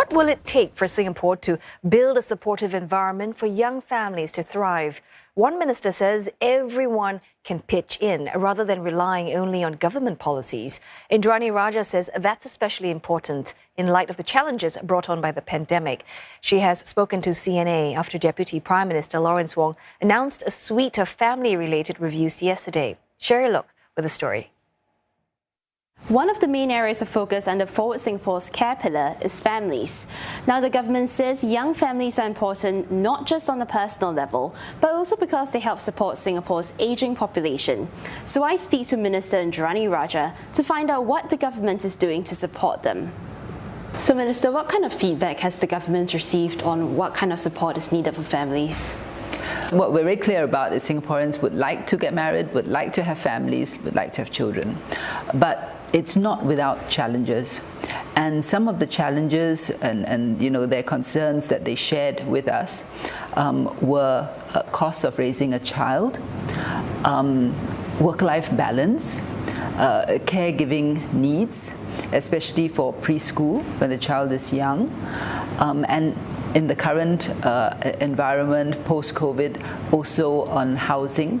What will it take for Singapore to build a supportive environment for young families to thrive? One minister says everyone can pitch in rather than relying only on government policies. Indranee Rajah says that's especially important in light of the challenges brought on by the pandemic. She has spoken to CNA after Deputy Prime Minister Lawrence Wong announced a suite of family-related reviews yesterday. Share a look with the story. One of the main areas of focus under Forward Singapore's care pillar is families. Now, the government says young families are important not just on a personal level, but also because they help support Singapore's ageing population. So I speak to Minister Indranee Rajah to find out what the government is doing to support them. So, Minister, what kind of feedback has the government received on what kind of support is needed for families? What we're very clear about is Singaporeans would like to get married, would like to have families, would like to have children. But it's not without challenges. And some of the challenges and their concerns that they shared with us were costs of raising a child, work-life balance, caregiving needs, especially for preschool when the child is young, and in the current environment, post-COVID, also on housing,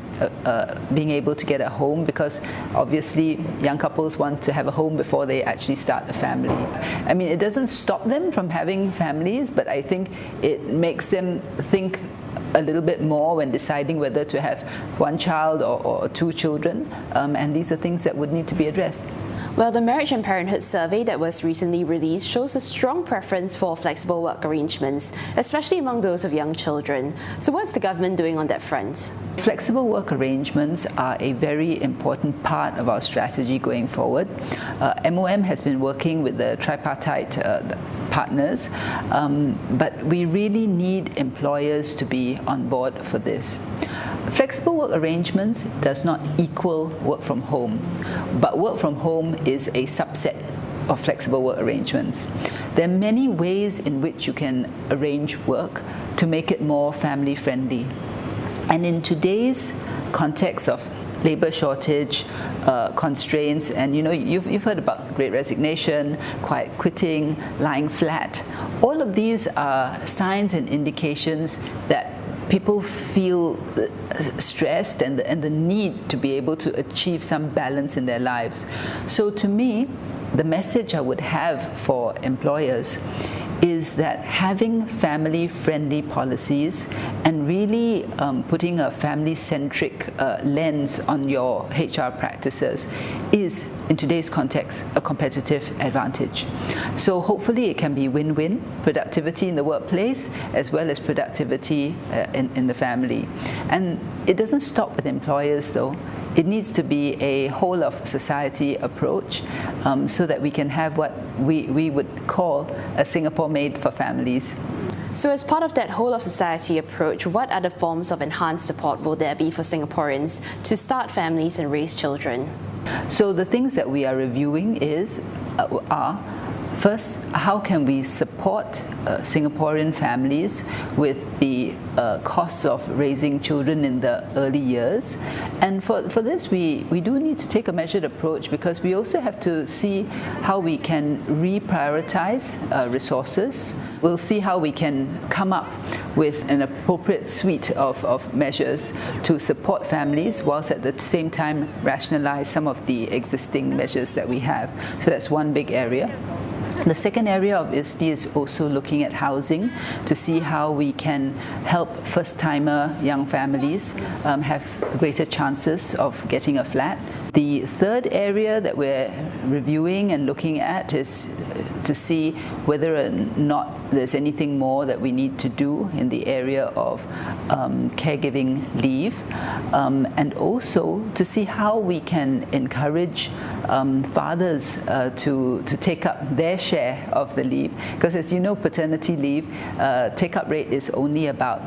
being able to get a home, because obviously young couples want to have a home before they actually start a family. I mean, it doesn't stop them from having families, but I think it makes them think a little bit more when deciding whether to have one child or two children, and these are things that would need to be addressed. Well, the Marriage and Parenthood survey that was recently released shows a strong preference for flexible work arrangements, especially among those of young children. So what's the government doing on that front? Flexible work arrangements are a very important part of our strategy going forward. MOM has been working with the tripartite partners, but we really need employers to be on board for this. Flexible work arrangements does not equal work from home, but work from home is a subset of flexible work arrangements. There are many ways in which you can arrange work to make it more family friendly. And in today's context of labor shortage, constraints, and you've heard about Great Resignation, quiet quitting, lying flat. All of these are signs and indications that people feel stressed and the need to be able to achieve some balance in their lives. So to me, the message I would have for employers is that having family-friendly policies and really putting a family-centric lens on your HR practices is, in today's context, a competitive advantage. So hopefully it can be win-win, productivity in the workplace as well as productivity in the family. And it doesn't stop with employers though. It needs to be a whole of society approach so that we can have what we would call a Singapore made for families. So as part of that whole of society approach, what other forms of enhanced support will there be for Singaporeans to start families and raise children? So the things that we are reviewing are first, how can we support Singaporean families with the costs of raising children in the early years? And for this, we do need to take a measured approach, because we also have to see how we can reprioritize resources. We'll see how we can come up with an appropriate suite of measures to support families, whilst at the same time rationalize some of the existing measures that we have. So that's one big area. The second area obviously is also looking at housing to see how we can help first-timer young families have greater chances of getting a flat. The third area that we're reviewing and looking at is to see whether or not there's anything more that we need to do in the area of caregiving leave, and also to see how we can encourage fathers to take up their share of the leave, because as you know, paternity leave take-up rate is only about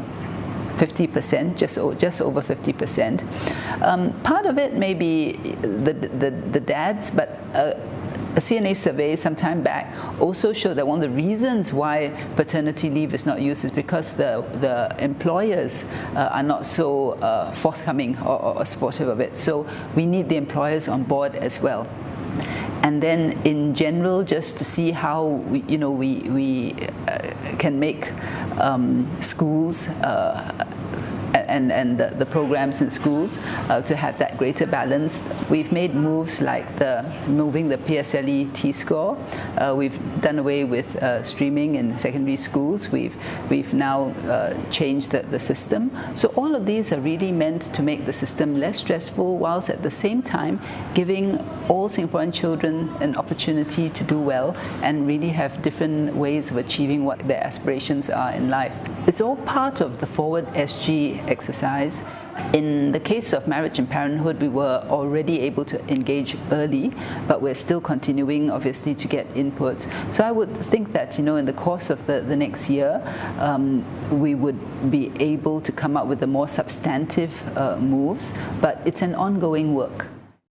50%, just over 50%. Part of it may be the dads, but a CNA survey some time back also showed that one of the reasons why paternity leave is not used is because the employers are not so forthcoming or supportive of it. So we need the employers on board as well. and then in general, just to see how we can make schools and the programs in schools to have that greater balance. We've made moves like moving the PSLE T-score. We've done away with streaming in secondary schools. We've now changed the system. So all of these are really meant to make the system less stressful, whilst at the same time giving all Singaporean children an opportunity to do well and really have different ways of achieving what their aspirations are in life. It's all part of the Forward SG exercise. In the case of marriage and parenthood, we were already able to engage early, but we're still continuing, obviously, to get inputs. So I would think that, in the course of the next year, we would be able to come up with the more substantive moves, but it's an ongoing work.